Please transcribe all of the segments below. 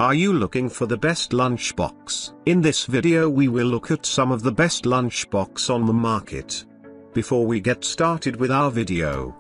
Are you looking for the best lunchbox? In this video we will look at some of the best lunchbox on the market. Before we get started with our video,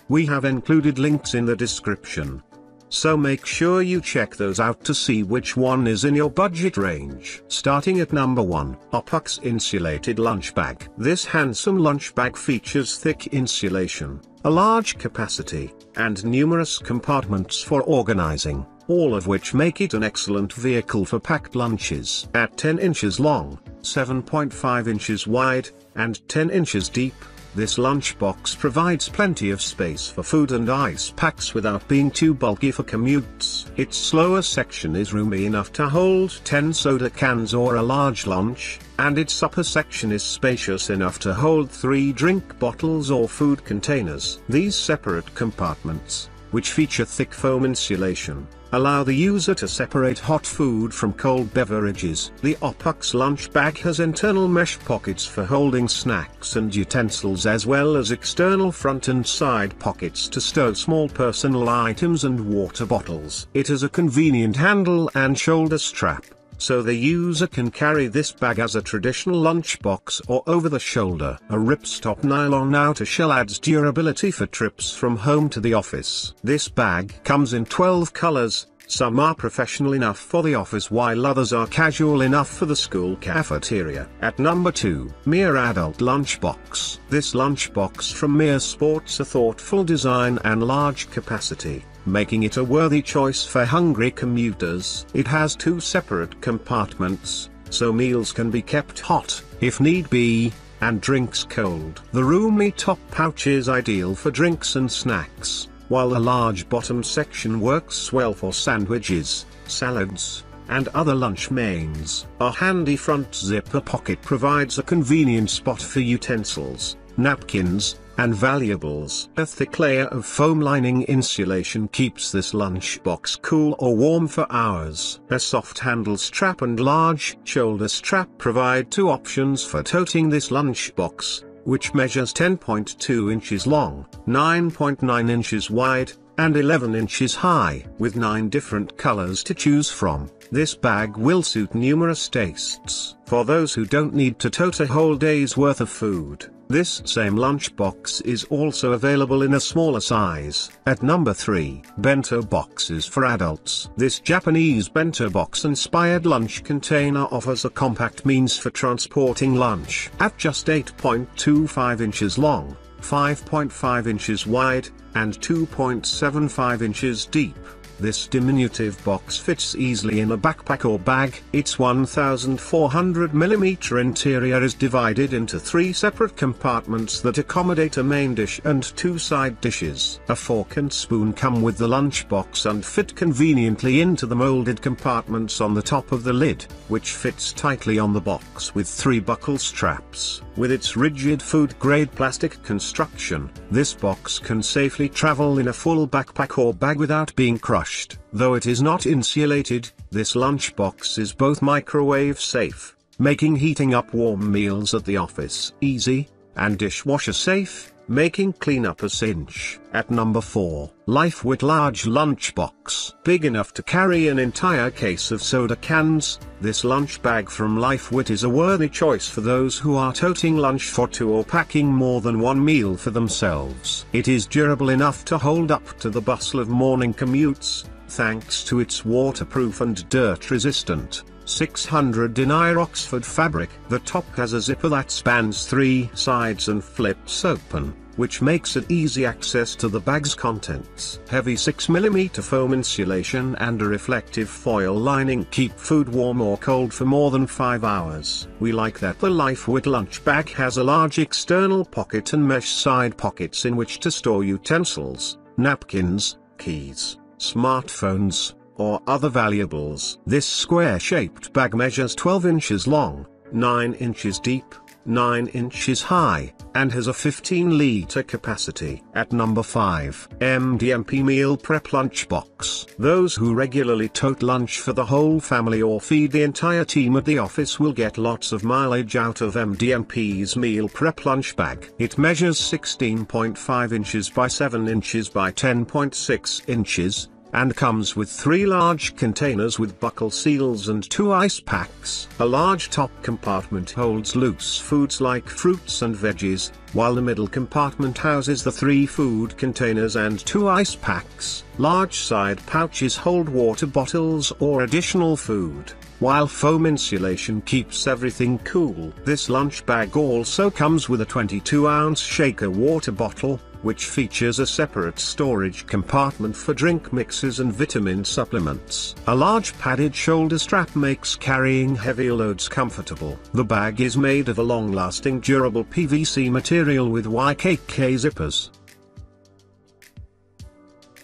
we have included links in the description. So make sure you check those out to see which one is in your budget range. Starting at number 1, APOC Insulated Lunch Bag. This handsome lunch bag features thick insulation, a large capacity, and numerous compartments for organizing, all of which make it an excellent vehicle for packed lunches. At 10 inches long, 7.5 inches wide, and 10 inches deep, this lunchbox provides plenty of space for food and ice packs without being too bulky for commutes. Its lower section is roomy enough to hold 10 soda cans or a large lunch, and its upper section is spacious enough to hold 3 drink bottles or food containers. These separate compartments, which feature thick foam insulation, allow the user to separate hot food from cold beverages. The APOC lunch bag has internal mesh pockets for holding snacks and utensils, as well as external front and side pockets to stow small personal items and water bottles. It has a convenient handle and shoulder strap, so the user can carry this bag as a traditional lunchbox or over the shoulder. A ripstop nylon outer shell adds durability for trips from home to the office. This bag comes in 12 colors. Some are professional enough for the office while others are casual enough for the school cafeteria. At number 2, Mere Adult Lunchbox. This lunchbox from Mere sports a thoughtful design and large capacity, making it a worthy choice for hungry commuters. It has 2 separate compartments, so meals can be kept hot, if need be, and drinks cold. The roomy top pouch is ideal for drinks and snacks, while the large bottom section works well for sandwiches, salads, and other lunch mains. A handy front zipper pocket provides a convenient spot for utensils, napkins, and valuables. A thick layer of foam lining insulation keeps this lunchbox cool or warm for hours. A soft handle strap and large shoulder strap provide 2 options for toting this lunchbox, which measures 10.2 inches long, 9.9 inches wide, and 11 inches high. With 9 different colors to choose from, this bag will suit numerous tastes. For those who don't need to tote a whole day's worth of food, this same lunchbox is also available in a smaller size. At number 3, Bento boxes for adults. This Japanese bento box-inspired lunch container offers a compact means for transporting lunch. At just 8.25 inches long, 5.5 inches wide, and 2.75 inches deep, this diminutive box fits easily in a backpack or bag. Its 1,400mm interior is divided into 3 separate compartments that accommodate a main dish and 2 side dishes. A fork and spoon come with the lunchbox and fit conveniently into the molded compartments on the top of the lid, which fits tightly on the box with 3 buckle straps. With its rigid food-grade plastic construction, this box can safely travel in a full backpack or bag without being crushed. Though it is not insulated, this lunchbox is both microwave safe, making heating up warm meals at the office easy, and dishwasher safe, making cleanup a cinch. At number 4, Lifewood Large Lunchbox. Big enough to carry an entire case of soda cans, this lunch bag from Lifewood is a worthy choice for those who are toting lunch for 2 or packing more than 1 meal for themselves. It is durable enough to hold up to the bustle of morning commutes, thanks to its waterproof and dirt-resistant 600 denier Oxford fabric. The top has a zipper that spans 3 sides and flips open, which makes it easy access to the bag's contents. Heavy 6mm foam insulation and a reflective foil lining keep food warm or cold for more than 5 hours. We like that the Lifewood lunch bag has a large external pocket and mesh side pockets in which to store utensils, napkins, keys, smartphones, or other valuables. This square-shaped bag measures 12 inches long, 9 inches deep, 9 inches high, and has a 15-liter capacity. At number 5, MDMP Meal Prep Lunchbox. Those who regularly tote lunch for the whole family or feed the entire team at the office will get lots of mileage out of MDMP's Meal Prep Lunch Bag. It measures 16.5 inches by 7 inches by 10.6 inches, and comes with 3 large containers with buckle seals and 2 ice packs. A large top compartment holds loose foods like fruits and veggies, while the middle compartment houses the 3 food containers and 2 ice packs. Large side pouches hold water bottles or additional food, while foam insulation keeps everything cool. This lunch bag also comes with a 22-ounce shaker water bottle, which features a separate storage compartment for drink mixes and vitamin supplements. A large padded shoulder strap makes carrying heavy loads comfortable. The bag is made of a long-lasting durable PVC material with YKK zippers.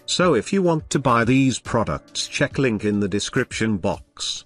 So if you want to buy these products, check link in the description box.